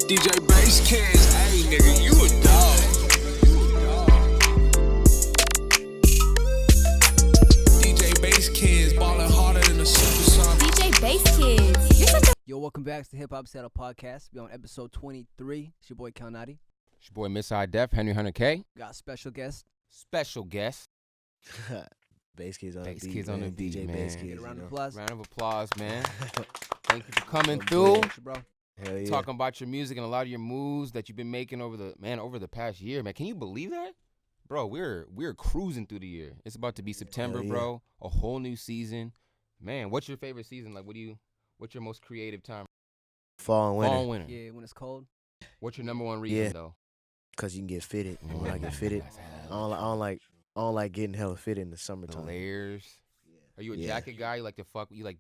DJ Basskids, hey nigga, you a dog. DJ Basskids, ballin' harder than a super song. DJ Basskids, you're such a... Yo, welcome back to the Hip Hop Settle Podcast. We on episode 23. It's your boy Cal Nadi. It's your boy Miss High Def, Henry Hunter K. Got a special guest. Special guest. Basskids on the beat. Basskids on the beat, DJ man. Basskids. Get a round of applause. Round of applause, man. Thank you for coming through. Bro. Hell yeah. Talking about your music and a lot of your moves that you've been making over the past year, man. Can you believe that? Bro, we're cruising through the year. It's about to be September, yeah. bro. A whole new season. Man, what's your favorite season? Like what's your most creative time? Fall and winter. Fall and winter. Yeah, when it's cold. What's your number one reason Yeah. though? Cause you can get fitted. And when I get fitted, I don't like getting hella fitted in the The summertime. layers. Are you a Yeah. jacket guy? You like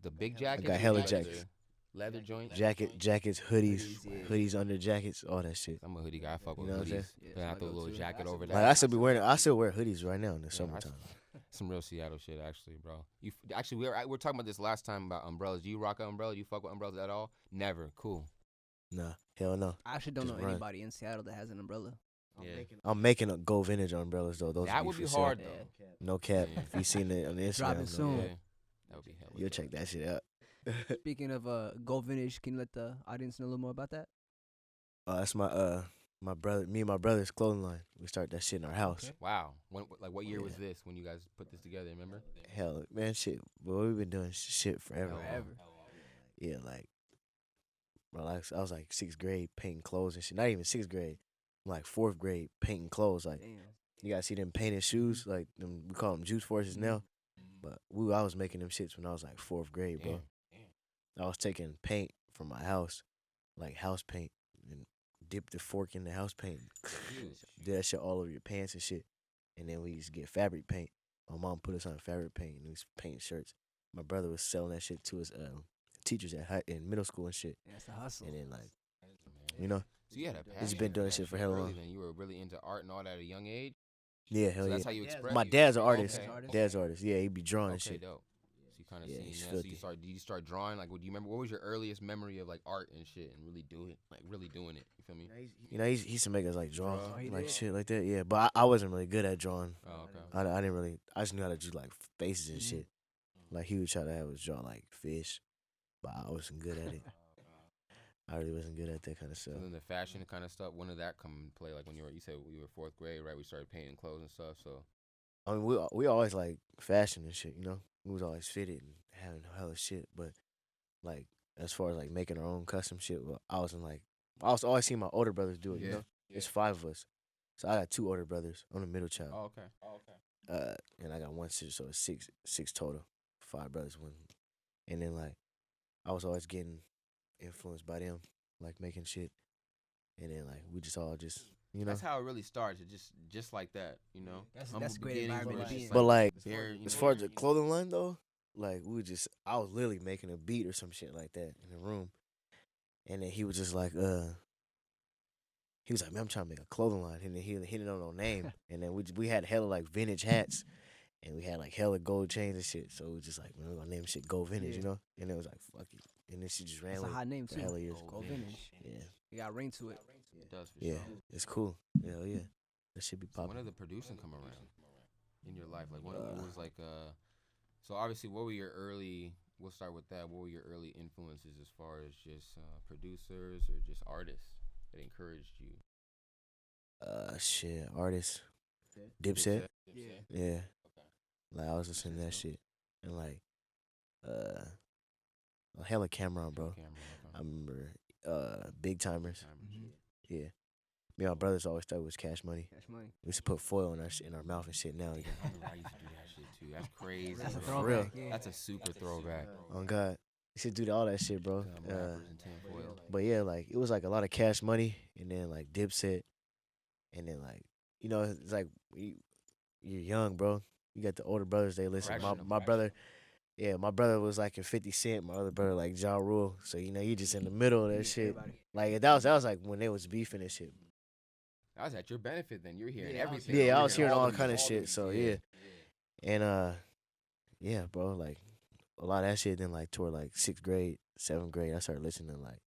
the big jackets? got or hella you like jackets. the Leather joints? Jackets, hoodies under jackets, all that shit. I'm a hoodie guy. I fuck with You know what I'm hoodies. saying? Then I throw a little jacket over that. Like I still wear hoodies right now in the summertime. Some real Seattle shit, actually, bro. We were talking about this last time about umbrellas. Do you rock an umbrella? Do you fuck with umbrellas at all? Never. Cool. Nah, hell no. I actually don't Just know run. anybody in Seattle that has an umbrella. Yeah. I'm making a Go Vintage umbrellas though. Those That would for be sale. hard Yeah. though. No cap. Yeah. If you seen it on the Instagram, Dropping no soon. Yeah. cap. That would be hell. You'll check that shit out. Speaking of Gold Vintage, can you let the audience know a little more about that? That's my brother. Me and my brother's clothing line. We start that shit in our house. Wow. What year was Yeah. this when you guys put this together? Remember? Hell, man, shit. Well, we've been doing shit forever. Forever. Yeah, like, bro, I was like 6th grade painting clothes and shit. Not even 6th grade. I'm like 4th grade painting clothes. Like, Damn. you guys see them painted shoes? Like, them, we call them juice forces now. But I was making them shits when I was like 4th grade, bro. I was taking paint from my house, like house paint, and dip the fork in the house paint. Do that shit all over your pants and shit. And then we used to get fabric paint. My mom put us on fabric paint and we used to paint shirts. My brother was selling that shit to his teachers in middle school and shit. Yeah, that's the hustle. And then like, you know, So you had a passion. He's been doing this shit for hella early long. then. You were really into art and all that at a young age. yeah, So hell that's yeah. how you express. My dad's an artist. Okay. Dad's an artist. Yeah, he be drawing and Okay, shit. dope. So you kind of Yeah, seen he's that. filthy. So did you start drawing? Like, do you remember what was your earliest memory of like art and shit and really do it? Like really doing it. You feel me? You know, he used to make us like draw, Oh, he like did? shit like that. Yeah, but I wasn't really good at drawing. Oh, okay. I didn't really. I just knew how to do like faces and shit. Like he would try to have us draw like fish, but I wasn't good at it. I really wasn't good at that kind of stuff. So then the fashion kind of stuff. When did that come into play? Like when you said you were 4th grade, right? We started painting clothes and stuff. So I mean, we always like fashion and shit. You know, we was always fitted and having hella shit. But like as far as like making our own custom shit, well, I was always seeing my older brothers do it. You know, it's 5 of us, so I got 2 older brothers. I'm the middle child. oh, okay. And I got 1 sister, so it's six total. 5 brothers, 1. And then like, I was always getting influenced by them, like making shit. And then like we just all just, you know. That's how it really starts. It just like that, you know. That's Humble a great beginnings, environment but to it's be just in. But like, bare, you as know, far as the clothing line though, like I was literally making a beat or some shit like that in the room. And then he was just like, he was like, man, I'm trying to make a clothing line. And then he didn't know no name. And then we had hella like vintage hats. And we had like hella gold chains and shit. So it was just like, man, we're gonna name shit Gold Vintage, Yeah. you know? And it was like, fuck it. And then she just ran It's a with it hot name for too. hella years. Gold Vintage. Yeah. You got ring to it. It does for Yeah. sure. It's cool. Hell yeah. That should be So when popping. did the producing come around in your life? Like what was like so obviously what were your early we'll start with that. What were your early influences as far as just producers or just artists that encouraged you? Shit. Artists. Dipset. Yeah. Yeah. Like I was listening to that shit. And like hella Cameron, bro. I remember Big Timers. Yeah. Me and my brothers always thought it was Cash Money. Cash Money. We used to put foil in our mouth and shit now. I used to do that shit too. That's crazy. That's a bro. For real. throwback. Yeah. That's a super throwback. Oh God. You should do all that shit, bro. Rappers and tinfoil. But yeah, like it was like a lot of Cash Money and then like Dipset. And then like, you know, it's like you're young, bro. You got the older brothers, they listen. My brother, yeah, my brother was like in 50 Cent. My other brother like Ja Rule. So, you know, you just in the middle of that shit. Everybody. Like that was like when they was beefing and shit. That was at your benefit then. You're hearing Yeah, everything. Yeah, You're I was hearing all the kind of music. shit. So yeah. And yeah, bro, like a lot of that shit then like toward like 6th grade, 7th grade, I started listening to like,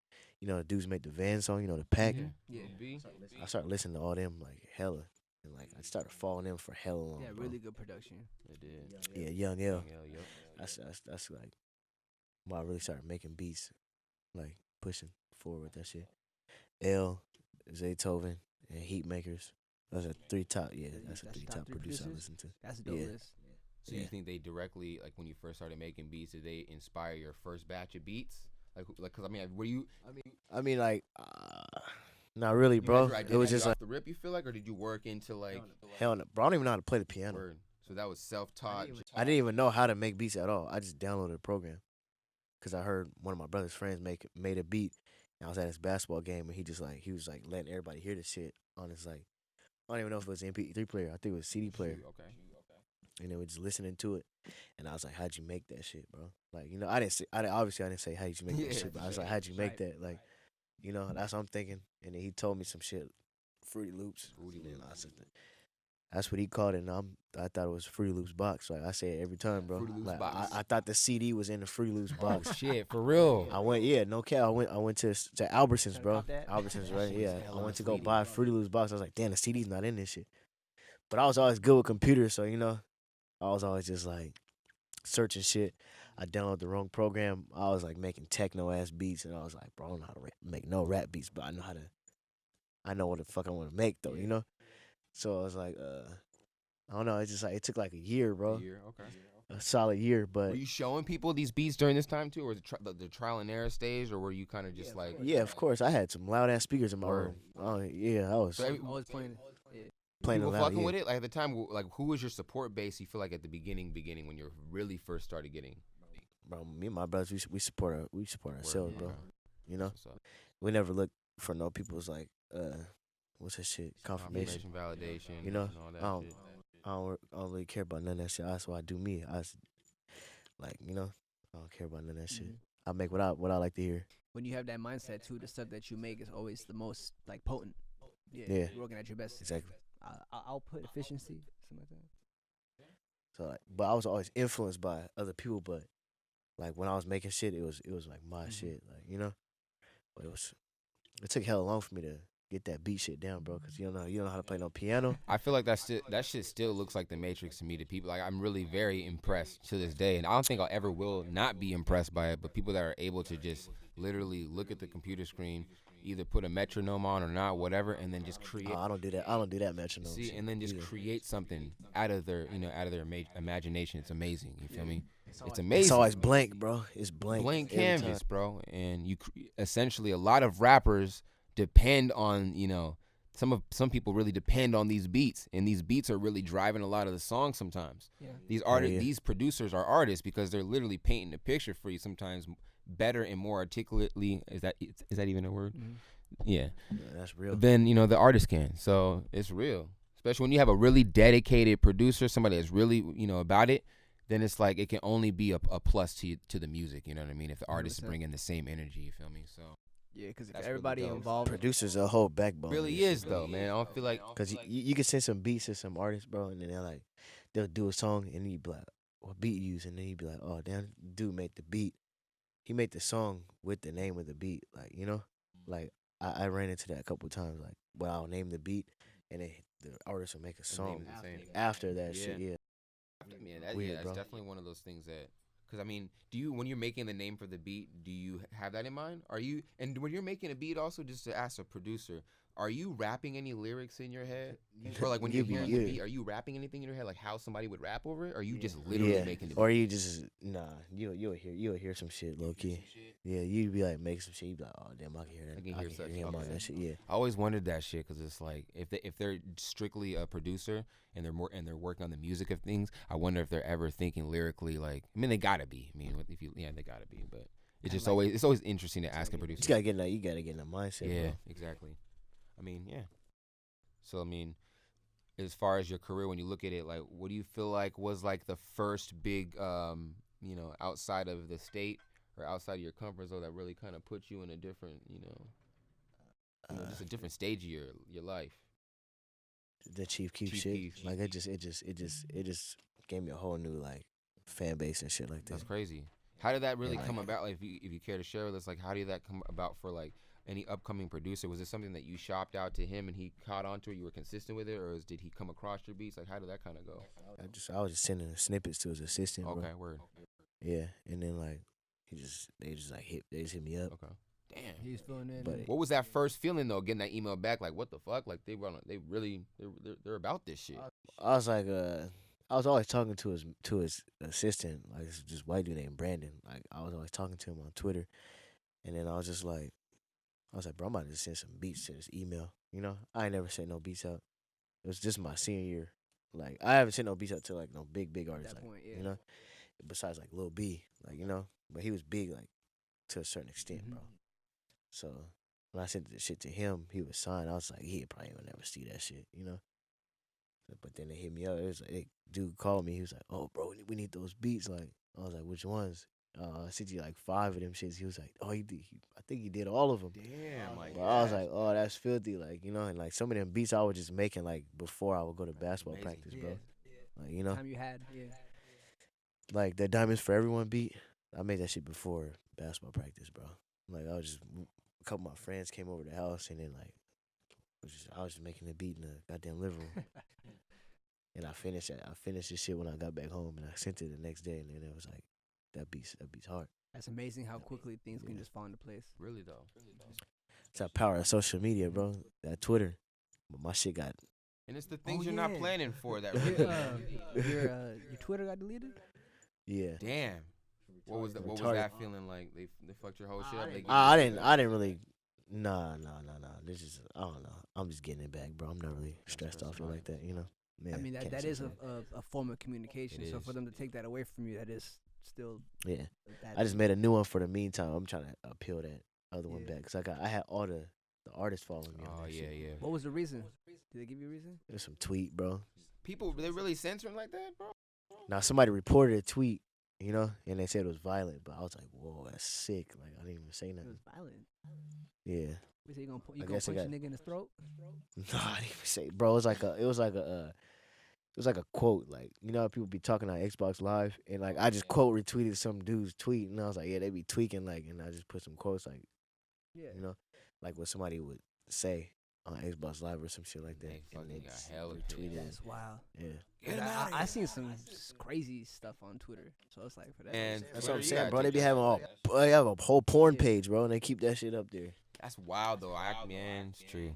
you know, the dudes make the Van song, you know, the pack. Yeah. I started listening to all them like hella, and like I started following them for hella long. Yeah, bro. really good production. It did. Yeah, Young L. Yep. That's like when I really started making beats, like pushing forward with that shit. L, Zaytoven, and Heatmakers. Those are three top. Yeah, that's a That's three top top three producer I producers? listen to. That's a dope Yeah. list. So you think they directly, like when you first started making beats, did they inspire your first batch of beats? Like, cause I mean, were you? I mean, like, not really, You bro. had your It was identity just off like the rip. You feel like, or did you work into like? hell no, bro. I don't even know how to play the piano. Word. So that was self-taught. I didn't even know how to make beats at all. I just downloaded a program because I heard one of my brother's friends made a beat. And I was at his basketball game and he was like letting everybody hear the shit on his like I don't even know if it was MP3 player. I think it was CD player. Okay. And they were just listening to it. And I was like, how'd you make that shit, bro? Like, you know, obviously I didn't say how did you make that Yeah, shit, but I was sure. like, how'd you make that? Like, you know, that's what I'm thinking. And then he told me some shit, Fruity Loops. Fruity And Loops. I said, that's what he called it. And I thought it was Fruity Loops box. Like I say it every time, bro. Fruity Loops Like box. I thought the CD was in the Fruity Loops box. Oh shit, for real. I went, yeah, no cap. I went to Albertsons, bro. Pop that? Albertsons, right? Yeah. I hella went to go sweetie. buy Fruity Loops box. I was like, damn, the CD's not in this shit. But I was always good with computers, so you know, I was always just like searching shit. I downloaded the wrong program. I was like making techno ass beats, and I was like, bro, I don't know how to make no rap beats, but I know what the fuck I want to make though, you know. So I was like, I don't know. It's just like it took like a year, bro, Okay. a solid year. But Were you showing people these beats during this time too, or was it the trial and error stage, or were you kind of just like? yeah, of course, I had some loud ass speakers in my Word. room. Oh yeah, I was So Always playing. playing people loud. fucking Yeah. with it. Like at the time, like who was your support base? You feel like at the beginning when you really first started getting. Bro, me and my brothers, we support ourselves, bro. Okay. You know, So, we never look for no people's like, what's that shit? Confirmation. validation. You know, and all that shit. I don't really care about none of that shit. That's why I do me. Like, you know, I don't care about none of that shit. I make what I like to hear. When you have that mindset too, the stuff that you make is always the most like potent. Yeah. You're working at your best. Exactly. Output efficiency, something like that. So like, but I was always influenced by other people. But like when I was making shit, it was like my shit. Like, you know, but it took hella long for me to get that beat shit down, bro. Cause you don't know how to play no piano. I feel like that shit still looks like the Matrix to me. To people, like I'm really very impressed to this day, and I don't think I'll ever will not be impressed by it. But people that are able to just literally look at the computer screen, either put a metronome on or not, whatever, and then just create. Oh, I don't do that. I don't do that metronome. See, shit and then just either. create something out of their imagination. It's amazing. You feel me? It's amazing. It's always blank, bro. It's blank. blank every time. canvas, bro. And you essentially a lot of rappers depend on some people really depend on these beats, and these beats are really driving a lot of the songs sometimes. Yeah. These Oh, artists, yeah. these producers are artists because they're literally painting a picture for you sometimes better and more articulately. Is that even a word? Yeah. Yeah, that's real. Than the artist can. So it's real, especially when you have a really dedicated producer, somebody that's really about it. Then it's like it can only be a plus to the music. You know what I mean? If the artists 100%. bring in the same energy, you feel me? So Yeah, because if That's really everybody dope. involved, Producers a whole backbone. really is though, man. I don't feel like Cause you can send some beats to some artists, bro, and then they'll do a song and you be like, what beat you use? And then you be like, oh damn, dude made the beat. He made the song with the name of the beat, like like I ran into that a couple times, like well I'll name the beat and then the artist will make a song the same. after that shit. Yeah, Man, Weird, that's bro. definitely one of those things that, because I mean, when you're making the name for the beat, do you have that in mind? And when you're making a beat, also just to ask a producer, are you rapping any lyrics in your head, or like when you're hearing the beat, are you rapping anything in your head, like how somebody would rap over it, or are you just literally yeah. making the beat? Or you just you'll hear some shit low key. Yeah, you'd be like making some shit. You be like, oh damn, I can hear that. I can hear such- him on okay. that shit. Yeah. I always wondered that shit because it's like if they're strictly a producer and they're working on the music of things, I wonder if they're ever thinking lyrically. Like, I mean, they gotta be. I mean, they gotta be. But it's just it's always interesting to ask a producer. You gotta get in that mindset. Yeah, bro. exactly. I mean, yeah. So I mean, as far as your career, when you look at it, like, what do you feel like was like the first big, outside of the state or outside of your comfort zone that really kind of put you in a different, just a different stage of your life? The Chief Keef Chief shit. Keef. Like it just gave me a whole new like fan base and shit like that. That's crazy. How did that really Yeah, come like- about? Like, if you care to share with us, like, how did that come about for like any upcoming producer, was it something that you shopped out to him and he caught on to it? You were consistent with it, or did he come across your beats? Like, how did that kind of go? I was just sending snippets to his assistant, bro. Okay, word. Yeah, and then like they just hit me up. Okay. Damn. He's feeling it. But What was that first feeling though? Getting that email back, like, what the fuck? Like they're about this shit. I was like, I was always talking to his assistant, like this white dude named Brandon. Like I was always talking to him on Twitter, and then I was like, bro, I'm about to just send some beats to this email. You know, I ain't never sent no beats out. It was just my senior year. Like I haven't sent no beats out to like no big artists, like point, yeah. you know, besides like Lil B, like you know, but he was big like to a certain extent, bro. So when I sent the shit to him, he was signed. I was like, he probably would never see that shit, you know. But then they hit me up. It was like, dude called me. He was like, "Oh, bro, we need those beats." Like, I was like, "Which ones?" I sent you like 5 of them shits. He was like, "Oh, I think he did all of them." Damn, like But I was like, "Oh, that's filthy." Like, you know, and like some of them beats I was just making like before I would go to basketball practice, bro. Like, you know, Time you had, like the Diamonds for Everyone beat. I made that shit before basketball practice, bro. Like a couple of my friends came over to the house, and then like I was just making the beat in the goddamn living room. And I finished this shit when I got back home, and I sent it the next day, and then it was like, that beat's hard. That's amazing how quickly things can just fall into place. Really though. It's that power of social media, bro. That Twitter. But my shit got. And it's the things you're not planning for that really. Your Twitter got deleted? Yeah. Damn. What was that feeling like? They fucked your whole shit up. I didn't really. Nah. This is, I don't know. I'm just getting it back, bro. I'm not really stressed off it like that, you know. Man, I mean, that is a form of communication. So for them to take that away from you, that is still. Yeah. I just made a new one for the meantime. I'm trying to appeal that other one back because I had all the artists following me. Oh, yeah, yeah. What was the reason? Did they give you a reason? It was some tweet, bro. People, they really censoring like that, bro? Now, somebody reported a tweet, you know, and they said it was violent, but I was like, whoa, that's sick. Like, I didn't even say It nothing. was violent. Yeah. We say you gonna punch a nigga in his throat? No, I didn't even say, bro. It was like a quote, like, you know how people be talking on Xbox Live, and like I just quote retweeted some dude's tweet, and I was like, yeah, they be tweaking, like, and I just put some quotes, like, you know, like what somebody would say on Xbox Live or some shit like that. They fucking got hella retweeted. That's wild. Yeah. I seen some crazy stuff on Twitter, so it's like for that. And that's what I'm saying, bro. They be having they have a whole porn page, bro, and they keep that shit up there. That's wild though. Man, it's true.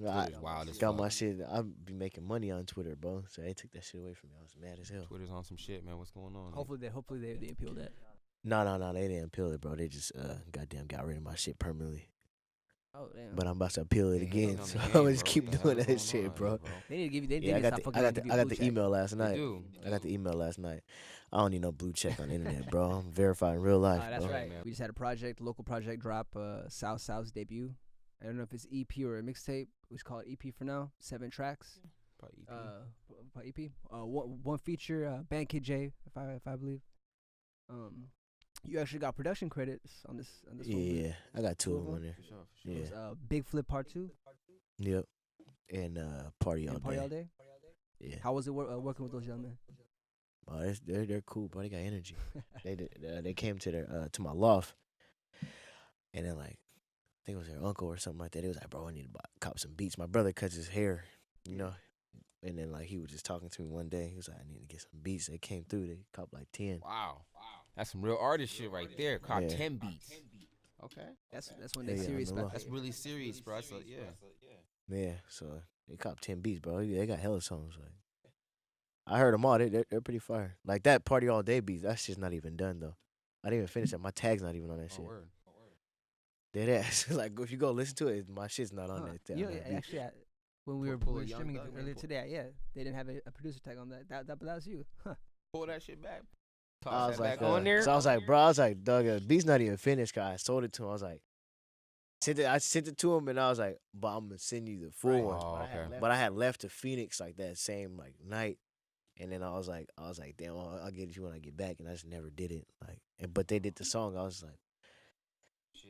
I wild as got fuck. my shit. I be making money on Twitter, bro. So they took that shit away from me. I was mad as hell. Twitter's on some shit, man. What's going on? Hopefully they appeal that. No, they didn't appeal it, bro. They just goddamn got rid of my shit permanently. Oh damn. But I'm about to appeal it again, so I'm gonna just keep doing that shit, bro. They need to give you. Yeah, I got the email last night. do. I got the email last night. I don't need no blue check on the internet, bro. I'm verified in real life, That's bro. right. We just had a local project drop, South's debut. I don't know if it's EP or a mixtape. We just call it EP for now. 7 tracks. Probably EP. One feature, Band Kid J, if I believe. You actually got production credits on this. Yeah, I got 2 of them on there. For sure. Yeah. It was, Big Flip Part 2. Yep. And Party All Day. Yeah. How was it working with those young men? Oh, they're cool, bro. They got energy. They came to my loft, and then like, I think it was their uncle or something like that. He was like, bro, I need to cop some beats. My brother cuts his hair, you know. And then like he was just talking to me one day. He was like, I need to get some beats. They came through. They copped like 10. Wow. That's some real artist shit right there. Caught 10 beats. Okay. That's when they're serious about That's really serious, bro. So, yeah. Yeah, so they copped 10 beats, bro. They got hella songs. Like, I heard them all. They're pretty fire. Like that Party All Day beats, that shit's not even done though. I didn't even finish it. My tag's not even on that shit. Word. Dead ass. Like if you go listen to it, my shit's not on that. You know, actually, when we were streaming it earlier today, they didn't have a producer tag on that. That was you. Huh. Pull that shit back. I was like, on there. So I was like, bro, dog, the beat's not even finished. Cause I sold it to him. I was like, I sent it to him, and I was like, but I'm gonna send you the full one. Oh, okay. But I had left to Phoenix like that same like night, and then I was like, damn, I'll get it to you when I get back, and I just never did it. Like, but they did the song. I was like.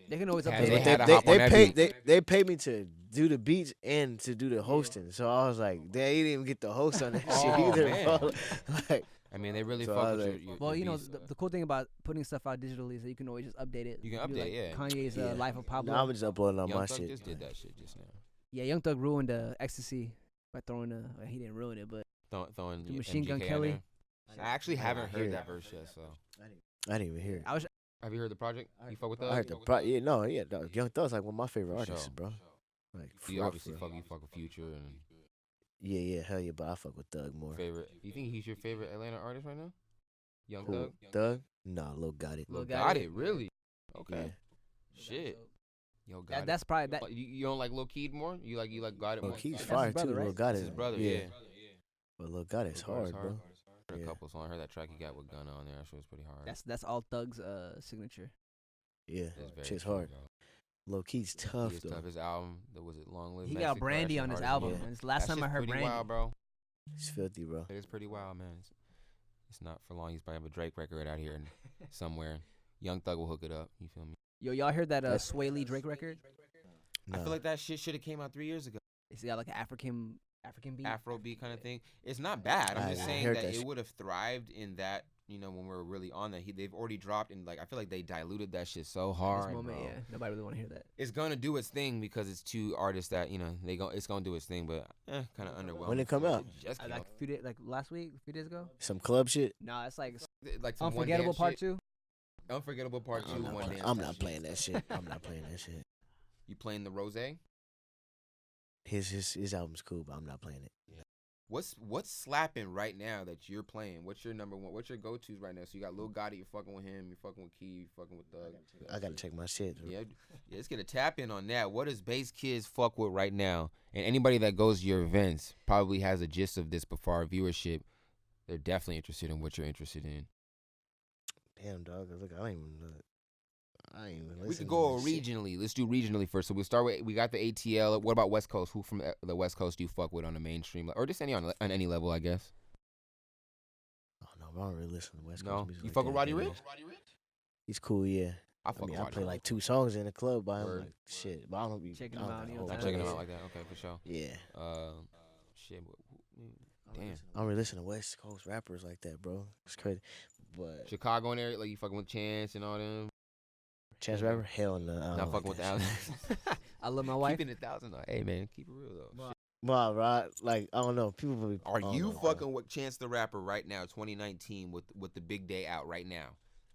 They can always update. They paid me to do the beats and to do the hosting. So I was like, they didn't even get the host on that shit either, bro. Like, I mean, they really So fuck I with like- Well, your you know, beats, the though. cool thing about putting stuff out digitally is that you can always just update it. You can Do update, like yeah. Kanye's Yeah. Life of Pablo. Nah, I'm just uploading on Young my Thug shit. just did that shit just now. Yeah, Young Thug ruined Ecstasy by throwing well, he didn't ruin it, but Throwing The Machine Gun MGK on Kelly. there. I actually haven't hear heard it. that verse yet, so. I didn't even hear it. Have you heard the project? You fuck with that? I heard Young Thug's like one of my favorite For artists, sure. bro. Like, for You real, obviously for real. fuck with Future and Yeah, hell yeah, but I fuck with Thug more. favorite. You think he's your favorite Atlanta artist right now? Young Who? Thug? Thug? Nah, Lil got it. Lil Got Gotti. it, really? Okay. Yeah. Shit. Yo, got that's probably that. You don't like Lil Keed more? You like Got It Lil more? Keith's That's his fire brother, too. right? Lil got That's it. his brother, yeah. But Lil got it's Lil Got It's hard, bro. Heard a Yeah. couple songs. I heard that track he got with Gunna on there. That shit was pretty hard. That's all Thug's signature. Yeah, That's very shit's true, hard. bro. Lil Keith's tough He is though. tough. His album, was it Long Live He Mexico? got That Brandy shit on his hard as album. fuck. And it's the last That time I shit's heard pretty Brandy. wild, bro. It's filthy, bro. It is pretty wild, man. It's not for long. He's probably have a Drake record out here somewhere. Young Thug will hook it up. You feel me? Yo, y'all heard that That's- Sway Lee Drake record? I Nah. feel like that shit should have came out 3 years ago. It's got like an African beat. Afro beat kind of thing. It's not bad. I'm I just haven't saying heard that that it shit. would have thrived in that. You know, when we were really on that, they've already dropped, and like I feel like they diluted that shit so At hard, this moment, bro. yeah. Nobody really want to hear that. It's gonna do its thing because it's two artists that it's gonna do its thing, but kind of underwhelming. When it come out? Just came Like out. a few days, like last week, a few days ago. Some club shit. Nah, it's like Like some One Unforgettable Dance Part shit. 2. Unforgettable Part 2. I'm not, One play- Dance. I'm type not shit. playing that shit. I'm not playing that shit. You playing the Rose? His album's cool, but I'm not playing it. What's slapping right now that you're playing? What's your number one? What's your go-tos right now? So you got Lil Gotti, you're fucking with him, you're fucking with Key, you're fucking with Thug. I gotta check my shit. Yeah, let's get a tap in on that. What does Basskids fuck with right now? And anybody that goes to your events probably has a gist of this before our viewership. They're definitely interested in what you're interested in. Damn, dog. Look, I ain't even We listen could to go this shit. regionally. Let's do regionally first. So we'll start with, we got the ATL. What about West Coast? Who from the West Coast do you fuck with on the mainstream? Or just any on any level, I guess? Oh no, I don't really listen to West Coast No? music. You like fuck that, with Roddy you know. Ricch? He's cool, yeah. I I fuck mean, with I Roddy play Ricch. like 2 songs in the club by him. Word. Like, shit, but I don't be Checking I him don't out, got you whole know, I'm playlist. checking them out like that. Okay, for sure. Yeah. Shit. Damn. I don't really listen to West Coast rappers like that, bro. It's crazy. But Chicago and area, like you fucking with Chance and all them. Chance rapper, hell no. I don't Not like fucking with that the shit. I love my wife. Keeping it 1,000 though. Hey man, keep it real though. Shit. Nah, right? Like I don't know. People really. Are I don't you know, fucking with Chance the Rapper right now, 2019, with the big day out right now?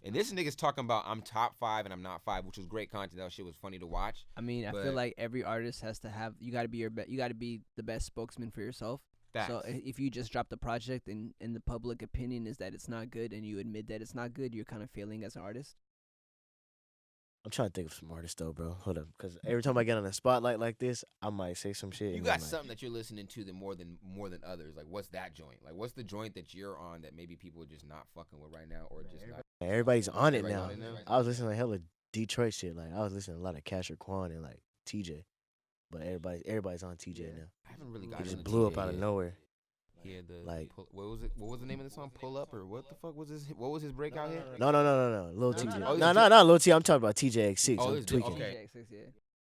And this nigga's talking about I'm top 5 and I'm not 5, which was great content. That shit was funny to watch. I mean, I feel But- like every artist has to have. You got to be you got to be the best spokesman for yourself. Facts. So if you just drop the project and the public opinion is that it's not good and you admit that it's not good, you're kind of failing as an artist. I'm trying to think of some artists though, bro. Hold up, because every time I get on a spotlight like this, I might say some shit. You and got I'm like, something that you're listening to more than others. Like, what's that joint? Like, what's the joint that you're on that maybe people are just not fucking with right now, or just not? Everybody's on it Everybody's now. on it now? I was listening to hella Detroit shit. Like I was listening to a lot of Casher Quan and like TJ, but everybody's on TJ now. I haven't really got He just into blew TJ up out of yet. nowhere. He had the Like- what was it? What was the name of the song? Pull Up or what the fuck was his? What was his breakout hit? No, Lil TJ. no, No, not Lil T. I'm talking about TJ X6. Oh, I'm this- tweaking. okay. TJ,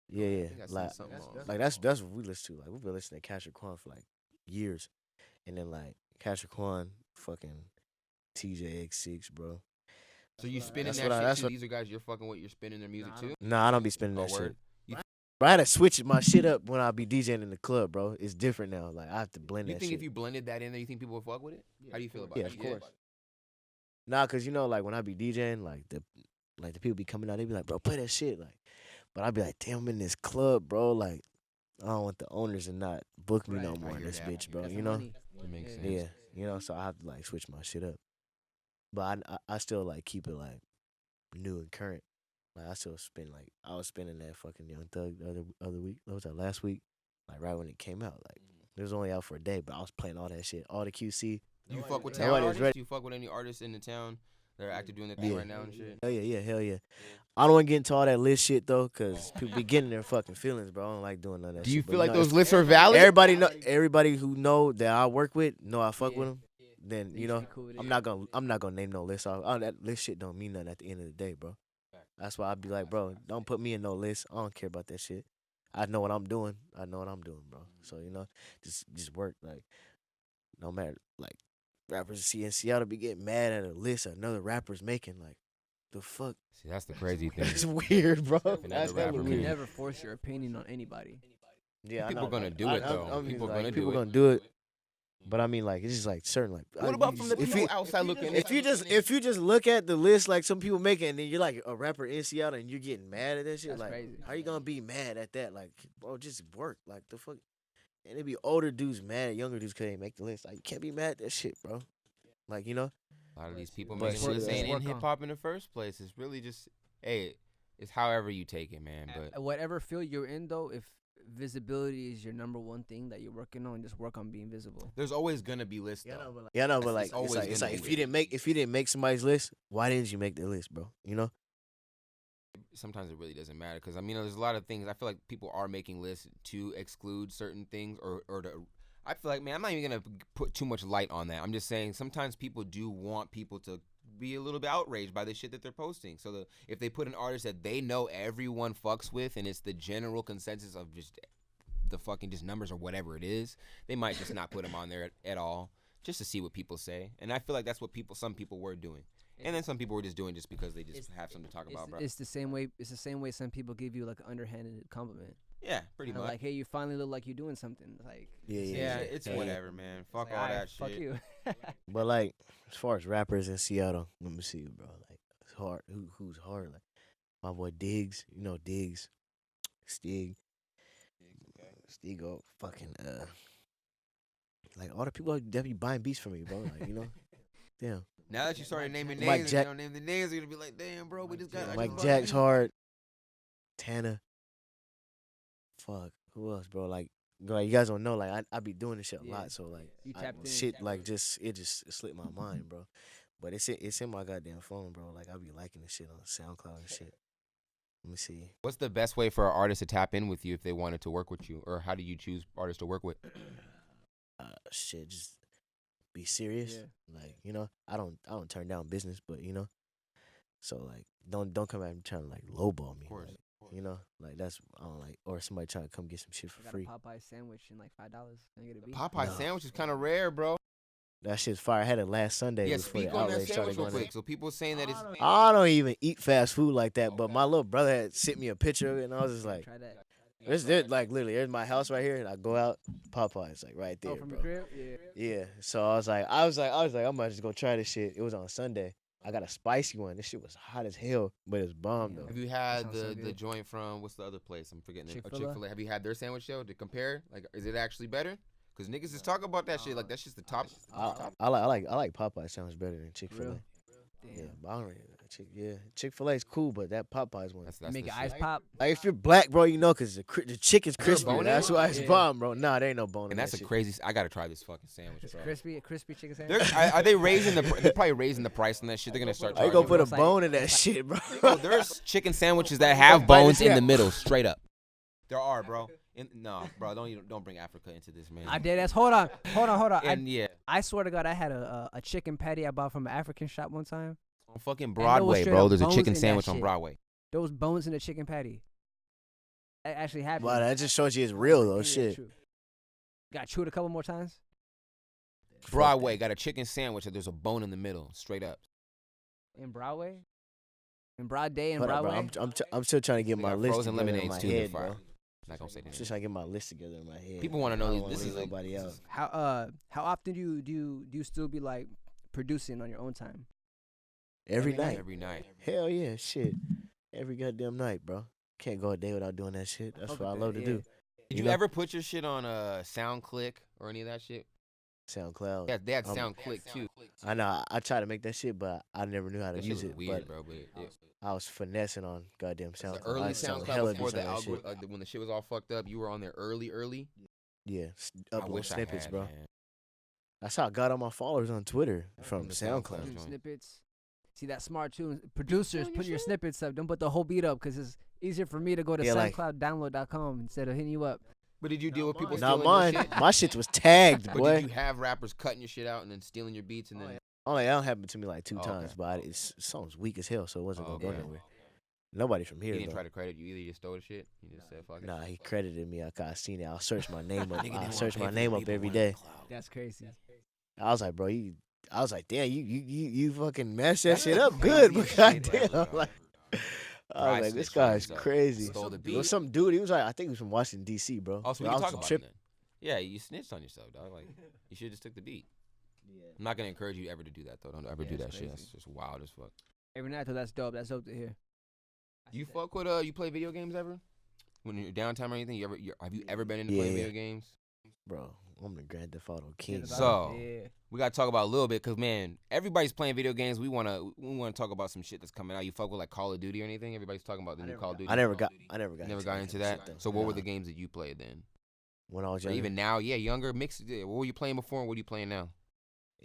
yeah. Yeah, I think I seen like, something on- like that's what we listen to. Like we've been listening to Casher Quan for like years, and then like Casher Quan, fucking TJ X6, bro. So you spinning That's that what I- shit that's too? what- These are guys you're fucking with. You're spinning their music too. Nah, I don't be spinning Oh, that word? shit. Bro, I had to switch my shit up when I be DJing in the club, bro. It's different now. Like I have to blend You that think shit. if you blended that in there, you think people would fuck with it? How do you feel about Yeah, it? of course. Nah, cause you know, like when I be DJing, like the people be coming out, they be like, bro, play that shit, like. But I be like, damn, I'm in this club, bro. Like, I don't want the owners to not book me no Right, more in hear this that. bitch, bro. That's You the know? money. It makes sense. Yeah, you know. So I have to like switch my shit up. But I still like keep it like new and current. Like I still spin like I was spinning that fucking Young Thug the other week. What was that last week? Like right when it came out. Like it was only out for a day, but I was playing all that shit, all the QC. You fuck with Nobody town was artists? ready. You fuck with any artists in the town that are active doing their thing Yeah. right now and shit? Hell yeah. I don't want to get into all that list shit though, cause people be getting their fucking feelings, bro. I don't like doing none of that. Do you shit. feel But, like know, those if lists are valid? everybody who know that I work with know I fuck Yeah. with them. Then you should know be cool with it. I'm not gonna name no list off. Oh, that list shit don't mean nothing at the end of the day, bro. That's why I'd be like, bro, don't put me in no list. I don't care about that shit. I know what I'm doing. Bro. So you know, just work like no matter like rappers in Seattle be getting mad at a list another rapper's making. Like, the fuck? See, that's the crazy thing. That's weird, bro. Another That's rapper hella You can weird. never force your opinion on anybody. Yeah, I People know. gonna do it, though. People gonna do people it. gonna do it. But I mean, like, it's just like certain, like. What about from the if people you, outside looking? if you just look at the list like some people make it, and then you're like a rapper in Seattle and you're getting mad at that shit, That's like, crazy. how you gonna be mad at that? Like, bro, just work. Like, the fuck. And it be older dudes mad at younger dudes 'cause they ain't make the list. Like, you can't be mad at that shit, bro. Like, you know. A lot of these people But making shit, lists let's ain't in work on. hip hop in the first place. It's really just, hey, it's however you take it, man. But Whatever field you're in, though, if visibility is your number one thing that you're working on, just work on being visible. there's always gonna be lists, though. Yeah, no, but It's like, always it's gonna like be if you didn't make somebody's list, why didn't you make the list, bro? You know. Sometimes it really doesn't matter because I mean, there's a lot of things. I feel like people are making lists to exclude certain things or to. I feel like, man, I'm not even gonna put too much light on that. I'm just saying sometimes people do want people to be a little bit outraged by the shit that they're posting. So if they put an artist that they know everyone fucks with and it's the general consensus of just the fucking just numbers or whatever it is, they might just not put them on there at all just to see what people say. And I feel like that's what some people were doing. And then some people were just doing just because they just have something to talk about, bro. It's the same way. It's the same way some people give you like an underhanded compliment. Yeah, pretty Kinda much. like, hey, you finally look like you're doing something. Like, Yeah, it's Yeah. whatever, man. Fuck like, all alright, that shit. Fuck you. But like, as far as rappers in Seattle, let me see, bro. Like, it's hard. Who's hard? Like, my boy Diggs. You know Diggs, Stig, Stigo, fucking like all the people that be buying beats from me, bro. Like, you know, damn. Now that you started naming Mike names, and Jack- you don't name the names, you're gonna be like, damn, bro, we just got Mike Jack's hard. Tana. Fuck. Who else, bro? Like, you guys don't know. Like, I be doing this shit a Yeah. lot. So like, You tapped in. shit like it just slipped my mind, bro. But it's in my goddamn phone, bro. Like, I be liking this shit on SoundCloud and shit. Let me see. What's the best way for an artist to tap in with you if they wanted to work with you, or how do you choose artists to work with? Shit, just be serious. Yeah. Like, you know, I don't turn down business, but you know, so like, don't come at me trying to like lowball me. Of course. Like, you know, like that's I don't like, or somebody trying to come get some shit I for got free. a Popeye sandwich and like $5. Can I get a beat? Popeye No. sandwich is kind of rare, bro. That shit's fire. I had it last Sunday Yeah, before speak the on that outrage started sandwich real going on. quick. So people saying that it's I don't even eat fast food like that, but my little brother had sent me a picture of it, and I was just like, Try that. there's like literally, there's my house right here, and I go out, Popeye's like right there, Oh, from bro. your crib? Yeah. Yeah. So I was like, I might just go try this shit. It was on Sunday. I got a spicy one. This shit was hot as hell, but it was bomb though. Have you had sounds so the good. joint from what's the other place? I'm forgetting it. Chick-fil-A? Chick-fil-A. Have you had their sandwich though to compare? Like, is it actually better? Cause niggas is talking about that shit. Like that's just the top. I like Popeye sounds better than Chick-fil-A. Real? Yeah, Damn. but I don't really, Chick-fil-A is cool, but that Popeye's one. That's Make the it shit. ice pop. Like if you're black, bro, you know, cause the chicken's there a crispy. bone in That's it? why it's Yeah. bomb, bro. Nah, there ain't no bone in And that's that a shit. crazy. I gotta try this fucking sandwich, It's bro. crispy, a crispy chicken They're, sandwich. are they raising the? They're probably raising the price on that shit. They're gonna start How you charging. gonna put a It's like- bone in that shit, bro? Bro, there's chicken sandwiches that have bones in the middle, straight up. There are, bro. No, bro, don't bring Africa into this, man. I did. That's hold on. And yeah, I swear to God, I had a chicken patty I bought from an African shop one time. on fucking there was Broadway, straight bro. up There's a bones chicken in that sandwich on shit. Broadway. There was bones in the chicken patty. That actually happened. Wow, that just shows you it's real though. Yeah, Shit. true. Got chewed a couple more times. Broadway got a chicken sandwich that there's a bone in the middle, straight up. In Broadway. In Broad Day in Hold up, bro. Broadway. I'm still trying to get They my got list frozen together in lemonades my too. They're head, fire. bro. Not gonna say I'm that. just trying to get my list together in my head. People wanna know I don't this- wanna this leave is like- nobody out. How often do you still be like producing on your own time? Every night. Every night. Hell yeah, shit. Every goddamn night, bro. Can't go a day without doing that shit. That's Fuck what I with love that, to yeah. do. Did You you know? ever put your shit on SoundClick or any of that shit? SoundCloud. Yeah, they had Um, SoundClick too. I know. I tried to make that shit, but I never knew how to That shit use was it. weird, but bro. But yeah. I was finessing on goddamn The SoundCloud. early I saw SoundCloud hella before beats the on that shit. algorithm, when the shit was all fucked up, you were on there early. Yeah, I upload wish snippets, I had, bro. man. That's how I got all my followers on Twitter from the SoundCloud. SoundCloud. joint. Snippets. See that smart too. Producers, put your snippets up. Don't put the whole beat up because it's easier for me to go to Yeah, like- SoundCloudDownload.com instead of hitting you up. But did you deal with people Not stealing mine. your shit? My shit was tagged, But boy. did you have rappers cutting your shit out and then stealing your beats and then? Only that happened to me like two Oh, okay. times, but it's song's weak as hell, so it wasn't Oh, gonna go okay. nowhere. Nobody from He here didn't though. try to credit you either. You just stole the shit. You just said fuck it. Nah, he credited me. I seen it. I'll search my name up. Nigga I didn't search wanna my pay name for up people every wanted day. clout. That's crazy. I was like, bro, you I was like, damn, you fucking mashed that shit up good, but goddamn, like. I was like, this guy's crazy. Stole the It beat. was some dude. He was like, I think he was from Washington D.C., bro. Also, we I can was talk about trip- it then. Yeah, you snitched on yourself, dog. Like, you should have just took the beat. I'm not gonna encourage you ever to do that, though. Don't ever do that shit. That's just wild as fuck. Every night, though, that's dope. That's dope to hear. You fuck with you play video games ever? When you're downtime or anything, have you ever been into playing video games? Bro, I'm the Grand Theft Auto king. So we gotta talk about a little bit, cause man, everybody's playing video games. We wanna talk about some shit that's coming out. You fuck with like Call of Duty or anything? Everybody's talking about the new Call of Duty. I never got into that. So what were the games that you played then? When I was Or younger, even now, younger, mixed. Yeah, what were you playing before and what are you playing now?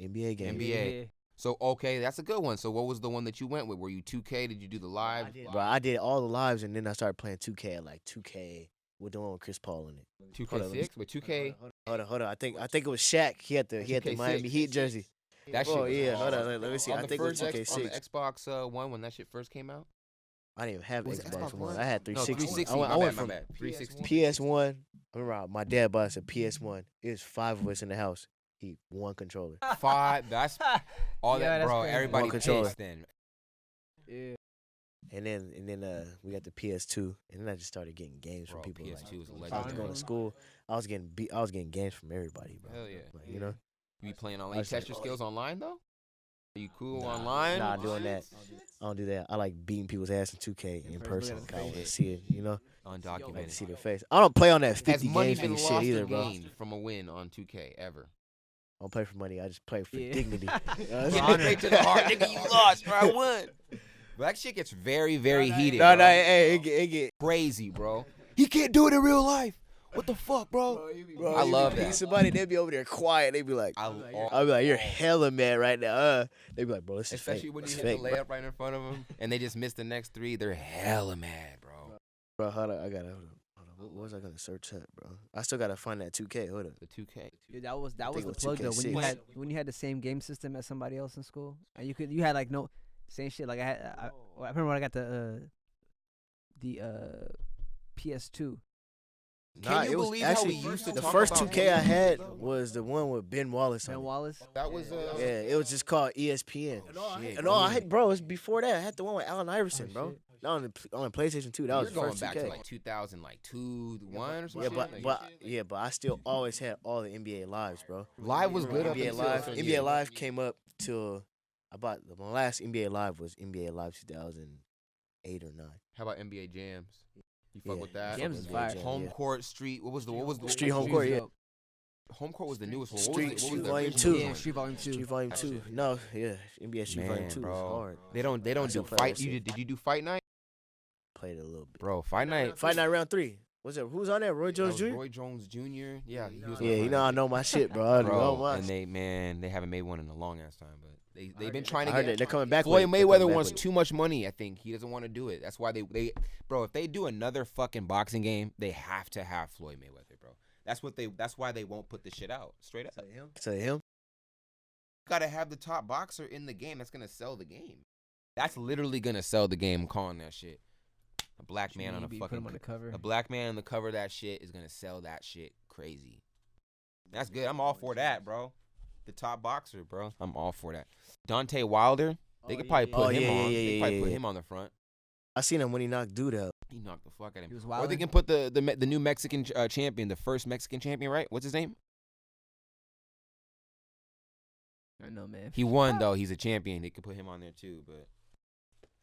NBA games. NBA. So okay, that's a good one. So what was the one that you went with? Were you 2K? Did you do the live? Bro, I did all the lives, and then I started playing 2K at like 2K with the one with Chris Paul in it. 2K6, but 2K. Hold on. I think it was Shaq. He had the Miami Heat jersey. That shit. Oh was yeah, hard. hold on. Let me see. On I the think it was first 2K6. on the Xbox One when that shit first came out. I didn't even have Was it Xbox Xbox One. One? I had No, 360. 360. I went my from bad. 360. PS1. I remember my dad bought us a PS1. It was 5 of us in the house. He one controller. 5. That's all Yeah, that, that's bro. crazy. Everybody One controller. pissed then. Yeah. And then we got the PS2, and then I just started getting games Bro, from people. PS2 was Like, I was legendary. going to school. I was getting games from everybody, bro. Hell yeah. Like, you know. You be playing online? I You was test your like, skills online though? Are you cool online? Nah, doing that. I don't do that. I like beating people's ass in 2K in person. look at I the want to face. see it, you know. I like to Undocumented. see the face. I don't play on that 50 Has money games been for shit lost either, or bro. gained from a win on 2K ever? I don't play for money. I just play for Yeah. dignity. Get straight to the heart, nigga. You lost, bro. I won. But that shit gets very, very heated. No, bro. hey, it get Crazy, bro. He can't do it in real life. What the fuck, bro? Bro, I you love be beating that. Somebody, they be over there quiet. They be like, I'll be like, you're hella mad right now. They be like, bro, this is Especially fake. when you It's hit fake, the layup right in front of them and they just miss the next 3. They're hella mad, bro. bro. Hold on, hold on. What was I gonna search up, bro? I still gotta find that 2K. Hold up. The 2K. Yeah, that was think the it was plug though. When you 2K6. had the same game system as somebody else in school, and you had like no same shit. Like I remember when I got the PS2. Can you it was believe how actually we used to the talk first about 2K I had was the one with Ben Wallace. on Ben it. Wallace. That was Yeah, it was just called ESPN. shit. No, I had, bro. It was before that. I had the one with Allen Iverson, bro. shit. Not on the PlayStation 2. That was You're the going first back 2K. to like 2002, 1 or something. Yeah, but I still always had all the NBA lives, bro. Live was good up NBA until Live. some NBA years. Live came up till my last NBA Live was NBA Live 2008 or 9. How about NBA Jams? You fuck Yeah, with that? Jams is NBA fire. Jam, Home yeah. Court Street. What was the Street Home Court, yeah. Home Court was the newest one. Street the Volume original 2. Yeah, one? Street Volume 2. Street Volume 2. No, yeah, NBA Street Volume Man, 2 bro. was hard. They don't I do still play fight. that You shit. did you do Fight Night? Played it a little bit. Bro, Fight Night. Fight Night Round 3. What's it? Who's on there? Roy That Jones was Jr. Roy Jones Jr. Yeah, he was on Yeah, you Fight know I Night. know my shit, bro. I know Bro, my and shit. they haven't made one in a long ass time, but they've been trying I to heard get. that they're coming back. Floyd with it. They're coming Mayweather back wants with it. too much money. I think he doesn't want to do it. That's why they bro. If they do another fucking boxing game, they have to have Floyd Mayweather, bro. That's why they won't put the shit out straight up. So him. Gotta have the top boxer in the game. That's gonna sell the game. That's literally gonna sell the game. I'm calling that shit. A black man on a Put fucking him on the cover. a black man on the cover of that shit is gonna sell that shit crazy. That's good. I'm all for that, bro. The top boxer, bro. I'm all for that. Dante Wilder. They could probably put him on. They probably put him on the front. I seen him when he knocked dude out. He knocked the fuck out of He was him. Or they wildin'. can put the new Mexican champion, the first Mexican champion, right? What's his name? I know, man. He won though. He's a champion. They could put him on there too. But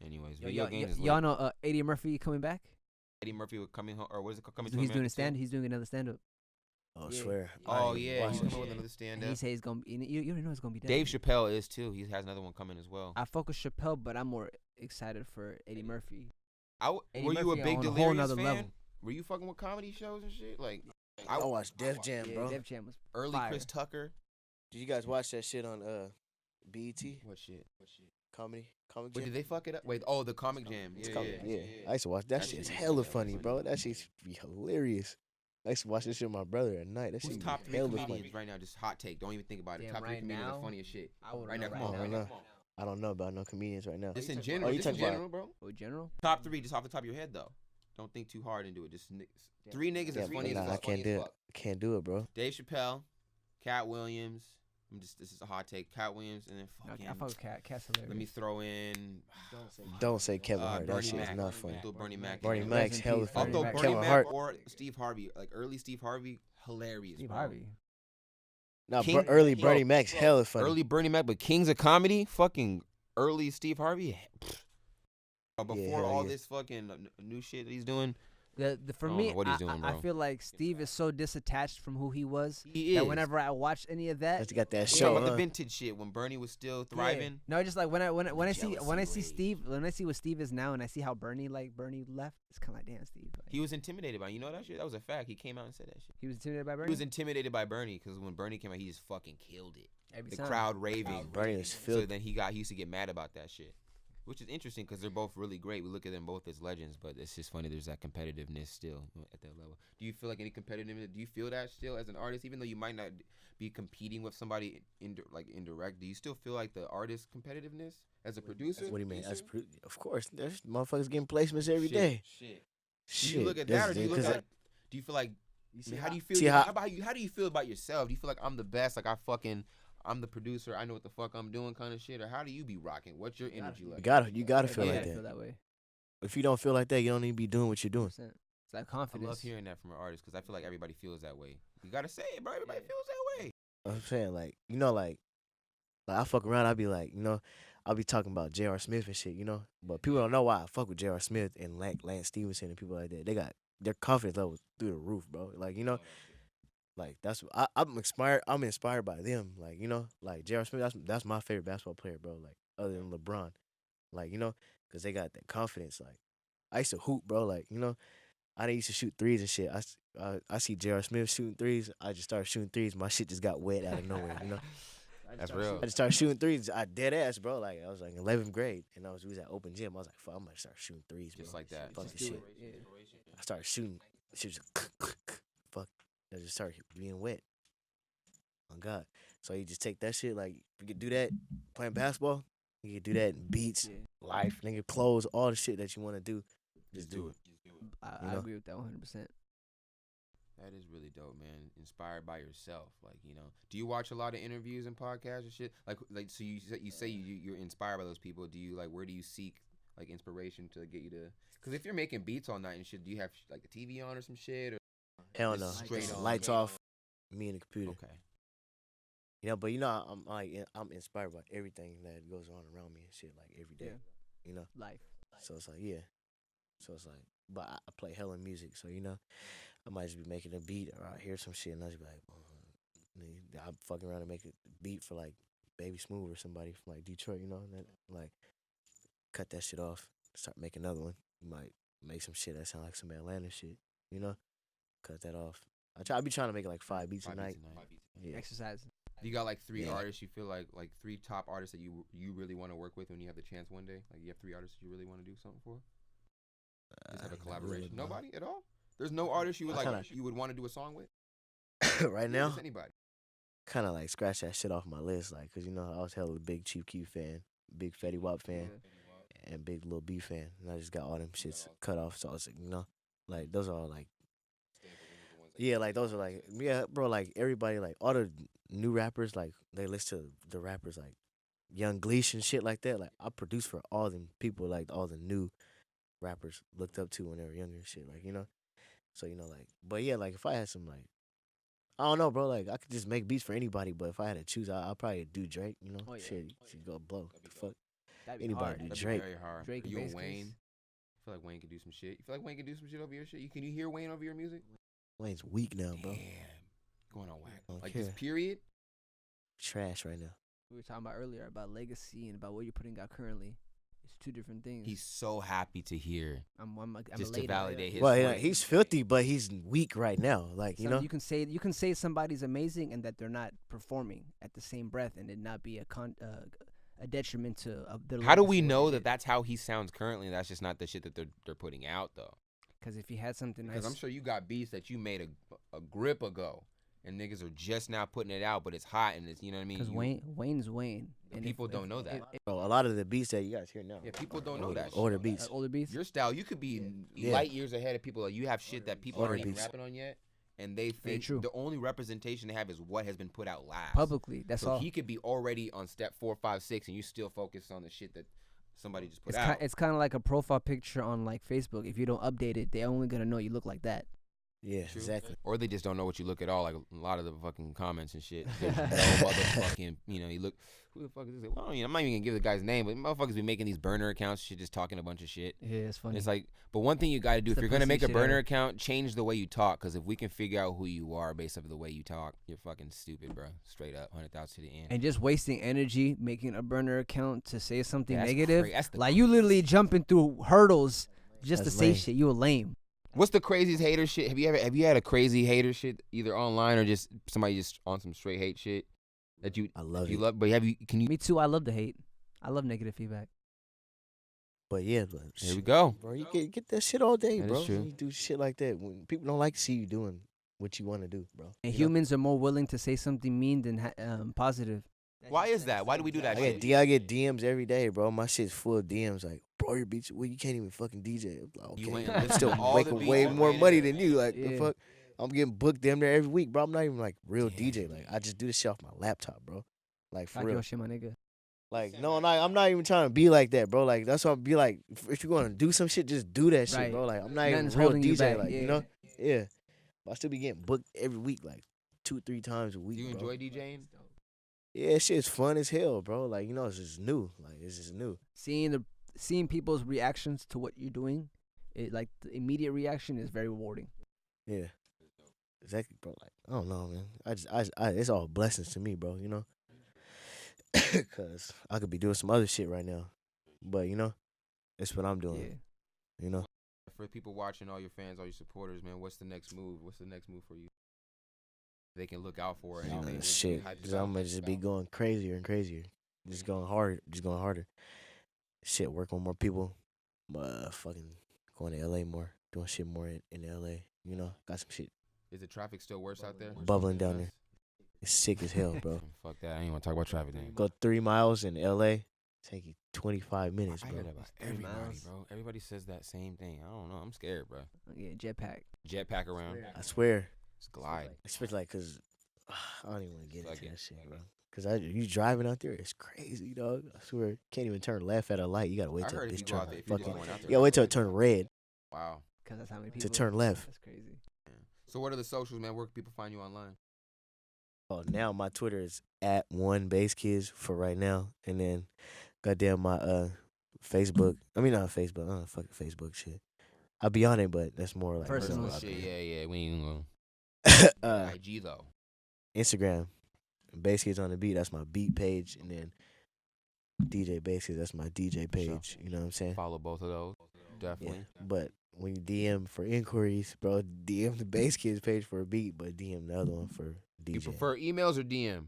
anyways, video games. is Y'all lit. know Eddie Murphy coming back? Eddie Murphy was coming home, or what is it called? Coming He's to doing a America stand. too? He's doing another stand up. Oh, Yeah. swear. Oh yeah, he's watching coming with shit. another stand And he up. says it's gonna be. You already know it's gonna be. Dave deadly. Chappelle is too. He has another one coming as well. I fuck with Chappelle, but I'm more excited for Eddie Murphy. Were Eddie you a Murphy big on a whole Delirious nother fan? level. Were you fucking with comedy shows and shit? Like I watched Def Jam, Yeah, bro. Def Jam was early fire. Chris Tucker. Did you guys watch that shit on BET? What shit? Comic But Jam? did they fuck it up? Wait, oh, the Comic Jam. It's Yeah, Comic- yeah. I used to watch that That shit. shit It's is hella funny. funny, bro. That shit be hilarious. I used to watch this shit with my brother at night. That Who's shit top be 3 hella comedians funny. right now? Just hot take. Don't even think about it. Damn, Top 3 right comedians now? are funny as shit. I wouldn't Right know now, come right on. now. Right now. now. I don't know about no comedians right now. Just in Oh, general. you Just in talking about- general, bro. Oh, general. Top 3, just off the top of your head, though. Don't think too hard into it. Just 3 niggas Yeah, as funny nah, as I fuck. can't do it. I can't do it, bro. Dave Chappelle, Cat Williams, This is a hot take. Cat Williams and then fucking. I fuck with Cat. Cat's hilarious. Let me throw in. Don't say Kevin Hart. That Bernie shit is Mac. not funny. Throw Bernie Mac. Bernie in. Mac's in hella peace, funny. I'll throw Bernie Mac. Bernie Kevin Mac Hart. or Steve Harvey. Like early Steve Harvey, hilarious. Steve bro. Harvey. Nah, King- early bro, Bernie Mac's hella funny. Early Bernie Mac, but Kings of Comedy, fucking early Steve Harvey. Before hell all yeah. this fucking new shit that he's doing, For I don't me, know what he's doing, I bro. feel like Steve is so disattached from who he was he that is. whenever I watch any of that, Just got that I'm show. talking about Huh? the vintage shit when Bernie was still thriving. no, just like when I see Jealousy Steve, when I see what Steve is now, and I see how Bernie left, it's kind of like, damn, Steve. Like, He was intimidated by, you know that shit? That was a fact. He came out and said that shit. he was intimidated by Bernie. He was intimidated by Bernie because when Bernie came out, he just fucking killed it. Every The time. crowd raving. Bernie was So filthy. then he used to get mad about that shit, which is interesting because they're both really great. We look at them both as legends, but it's just funny. There's that competitiveness still at that level. Do you feel like any competitiveness? Do you feel that still as an artist, even though you might not be competing with somebody indirect? Do you still feel like the artist competitiveness as a producer? What do you mean? Of course, there's motherfuckers getting placements every day. Shit. Shit. Do you look at that's- that, or do you look 'cause at? Do you feel like? I mean, how do you feel? see How how- about you? How do you feel about yourself? Do you feel like I'm the best? Like I'm the producer. I know what the fuck I'm doing, kind of shit. Or how do you be rocking? What's your energy like? you gotta feel Yeah, like I that. feel that way. If you don't feel like that, you don't need to be doing what you're doing. 100%. It's that I confidence. love hearing that from an artist because I feel like everybody feels that way. You gotta say it, bro. Everybody feels that way. I'm saying like I fuck around. I be like I'll be talking about J.R. Smith and shit, But people don't know why I fuck with J.R. Smith and Lance Stevenson and people like that. They got their confidence level through the roof, bro. Like that's I'm inspired. I'm inspired by them. Like J.R. Smith. That's my favorite basketball player, bro. Like other than LeBron, because they got that confidence. Like I used to hoop, bro. I used to shoot threes and shit. I see J.R. Smith shooting threes. I just started shooting threes. My shit just got wet out of nowhere, That's real. I just started shooting threes. I dead ass, bro. Like I was like in 11th grade, and we was at open gym. I was like, fuck, I'm gonna start shooting threes, bro. Just like that. Fuck Just this do shit. it. I started shooting. Shit just fuck. I just started being wet. Oh God. So you just take that shit. Like you could do that playing basketball. You could do that in beats, Yeah. life, nigga, clothes, all the shit that you want to do. Just do it. I agree with that 100%. That is really dope, man. Inspired by yourself, Do you watch a lot of interviews and podcasts and shit? So you say you're inspired by those people. Do you where do you seek inspiration to get you to? Because if you're making beats all night and shit, do you have the TV on or some shit? Or Hell no. just straight on? Lights off. Me and the computer. Okay. But I'm inspired by everything that goes on around me and shit every day. Life. So it's but I play hella music, so I might just be making a beat or I hear some shit and I just be like, I'm fucking around and make a beat for Baby Smooth or somebody from Detroit, and that, cut that shit off, start making another one. You might make some shit that sound like some Atlanta shit, cut that off. I be trying to make 5 beats a night. Yeah. Exercise. You got 3 Yeah. artists you feel like 3 top artists that you really want to work with when you have the chance one day? You have 3 artists you really want to do something for? Just have a Not collaboration. really, bro. Nobody at all? There's no artist you would you would want to do a song with? Right now, Just anybody. kind of scratch that shit off my list, cause I was hella big Chief Keef fan, big Fetty Wap fan, and big Lil B fan, and I just got all them shits cut off. So I was those are all yeah, those are yeah, bro, everybody, all the new rappers, they listen to the rappers Young Gleesh and shit like that. I produce for all them people, all the new rappers looked up to when they were younger and shit, So but yeah, if I had some I don't know, bro. I could just make beats for anybody, but if I had to choose, I'll probably do Drake. Oh, yeah. Shit, she'd go blow. The fuck, That'd be anybody hard. do That'd Drake. be very hard. Drake and you and Basskids. Wayne? I feel like Wayne could do some shit. You feel like Wayne could do some shit over your shit? Can you hear Wayne over your music? Wayne's weak now, bro. Damn. Going on whack. Don't This care. period? Trash right now. We were talking about earlier about legacy and about what you're putting out currently. It's 2 different things. He's so happy to hear. I'm Just to elated. validate his Well, yeah, point. he's filthy, but he's weak right now. You can say somebody's amazing and that they're not performing at the same breath, and it not be a detriment to their. How do we legacy or know what that it is. that's how he sounds currently? And that's just not the shit that they're putting out though. Because if he had something nice, Because I'm sure you got beats that you made a grip ago, and niggas are just now putting it out, but it's hot and it's, you know what I mean? because Wayne's Wayne, And people don't know that. Bro, a lot of the beats that you guys hear now. Yeah, people don't know that. Older shit. beats. older beats. Your style, you could be Yeah. light years ahead of people. You have shit that people Older aren't even beats. rapping on yet, and they think true. the only representation they have is what has been put out last. Publicly, that's so all. he could be already on step 4, 5, 6, and you still focus on the shit that somebody just put out. It's kind of like a profile picture on like Facebook. If you don't update it, they're only gonna know you look like that. Yeah, True. exactly. Or they just don't know what you look at all. Like a lot of the fucking comments and shit. There's no motherfucking, you look. Who the fuck is this? Well, I'm not even gonna give the guy's name, but motherfuckers be making these burner accounts, shit, just talking a bunch of shit. Yeah, it's funny. It's like, but one thing you got to do It's if the you're gonna make pussy a shit burner ever. account, change the way you talk. Because if we can figure out who you are based off of the way you talk, you're fucking stupid, bro. Straight up, 100,000 to the end. And just wasting energy making a burner account to say something That's negative. that's the Like you literally jumping through hurdles just That's to say lame. shit. You a lame. What's the craziest hater shit? Have you had a crazy hater shit either online or just somebody just on some straight hate shit that I love you it. love? But can you? Me too. I love the hate. I love negative feedback. But yeah, Here we go. bro, you get that shit all day, That is bro. true. You do shit like that when people don't like to see you doing what you want to do, bro. And You know? humans are more willing to say something mean than positive. Why is that? Why do we do that? I get DMs every day, bro. My shit's full of DMs like, bro, your beats, well, you can't even fucking DJ. I'm like, You okay, ain't I'm listening still to all making the beats way you more made. money than you. Like, the Yeah. fuck? I'm getting booked damn near every week, bro. I'm not even like real Damn. DJ. Like, I just do this shit off my laptop, bro. Like, for Fuck real. your shit, my nigga. Like, no, I'm not even trying to be like that, bro. Like, that's what I'm be like. If you're gonna do some shit, just do that shit, Right. bro. Like, I'm not Nothing's even real holding you DJ, back, like, yeah. you know? Yeah. But I still be getting booked every week, like 2-3 times a week. Do you bro. enjoy DJing? Yeah, shit's fun as hell, bro. Like, you know, it's just new. Like, it's just new. Seeing people's reactions to what you're doing, like the immediate reaction is very rewarding. Yeah. Exactly, bro. Like, I don't know, man. It's all blessings to me, bro, you know? Because I could be doing some other shit right now. But, you know, it's what I'm doing, Yeah. you know? For people watching, all your fans, all your supporters, man, what's the next move? What's the next move for you? They can look out for it. Shit. Because I'm going to just be going crazier and crazier. Just going harder. Shit, work on more people. Fucking going to LA more. Doing shit more in LA. You know? Got some shit Is the traffic still worse out there? bubbling down there. It's sick as hell, bro. Fuck that. I ain't want to talk about traffic then. Go 3 miles in LA. Take you 25 minutes, I bro. heard about 3 everybody, miles. bro. Everybody says that same thing. I don't know. I'm scared, bro. Yeah, jetpack. Jetpack around. I swear. Just glide. Especially like, cause I don't even want to get Fuck into it. that shit, bro. Cause you driving out there, it's crazy, dog. I swear, can't even turn left at a light. You gotta wait I till heard if this you go turn out there, if you're just fucking. going out there. You gotta wait till it turn red Wow. Cause that's how many people. to turn left. That's crazy. So what are the socials, man? Where can people find you online? Oh, now my Twitter is @1Basskids for right now, and then goddamn my Facebook. I mean not Facebook. I don't fucking Facebook shit. I'll be on it, but that's more like Personal Personal personal. shit. Yeah. We ain't gonna. Uh, IG though. Instagram, Basskidsonthebeat. That's my beat page, and then DJ Basskids. That's my DJ page. You know what I'm saying? Follow both of those. Yeah, Definitely. but when you DM for inquiries, bro, DM the Basskids page for a beat, but DM the other one for DJ. You prefer emails or DM?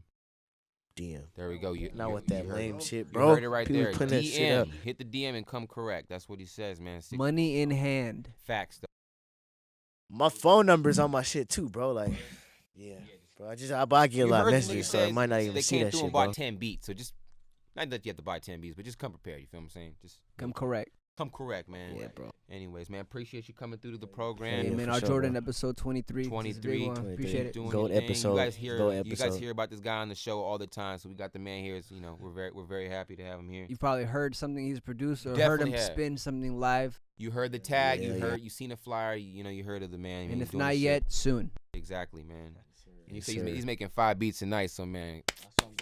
DM. There we go. Not with that heard lame it. shit, You bro. heard it right People there. putting that shit DM. up. Hit the DM and come correct. That's what he says, man. Money in hand. Facts though. My phone number's on my shit too, bro. Like, yeah, bro. I get a You lot of heard the messages, nigga so I says might not even they see came that through shit, and bro. bought 10 beats. So just not that you have to buy 10 beats, but just come prepared. You feel what I'm saying? Just Come correct. come correct, man. Yeah, bro. Anyways, man, appreciate you coming through to the program. Hey, Yeah, man, for our sure, Jordan bro. episode 23. This is a big 23. one. 23. Appreciate it. Doing Gold your thing. episode. You guys hear Gold you guys episode. hear about this guy on the show all the time. So we got the man here. So, we're very happy to have him here. You've probably heard something he's produced or heard Definitely him have. spin something live. You heard the tag. Yeah, You seen a flyer. You heard of the man. And he's if doing not shit. yet, soon. Exactly, man. And you Yes, say sir. he's making 5 beats a night. So man,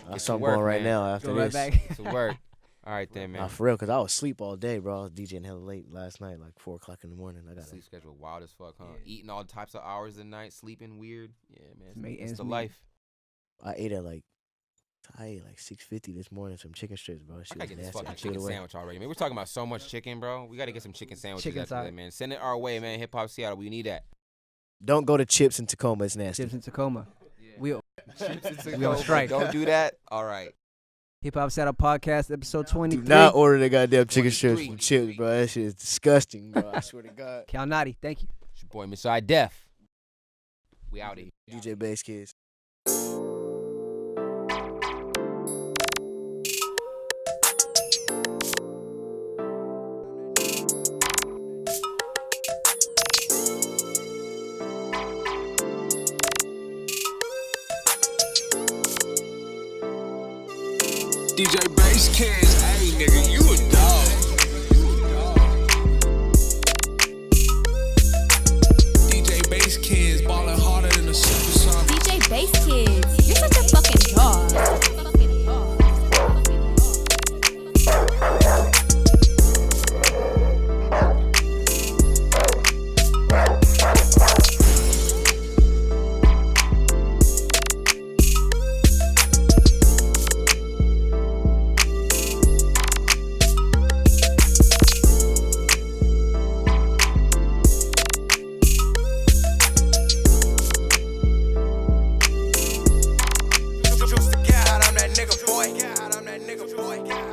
That's some what I'm going work, right man. now after Go right this. back. it's a work. All right then, Nah, man. for real, cause I was asleep all day, bro. I was DJing hella late last night, like 4 o'clock in the morning. I got Sleep schedule wild as fuck, huh? Eating all types of hours a night, sleeping weird. Yeah, man. Make It's ends the meet. life. I ate like 6:50 this morning, some chicken strips, bro. I Shit gotta was get this nasty. I fucking threw it chicken away. sandwich already. Man, we're talking about so much chicken, bro. We gotta get some chicken sandwiches Chicken after that, side. man. Send it our way, man. Hip Hop Seattle, we need that. Don't go to Chips in Tacoma. It's nasty. Chips in Tacoma. We We We on strike. Don't do that. All right. Hip Hop Setup Podcast, episode 23. Do not order the goddamn chicken strips 23. from Chips, bro. That shit is disgusting, bro. I swear to God. Cal Nadi, thank you. It's your boy, Mr. Def. We out of here. DJ Basskids. DJ Basskids, hey nigga, you a dog. DJ Basskids, ballin' harder than a super song. DJ Basskids, you're such a fucking dog. I'm that nigga boy.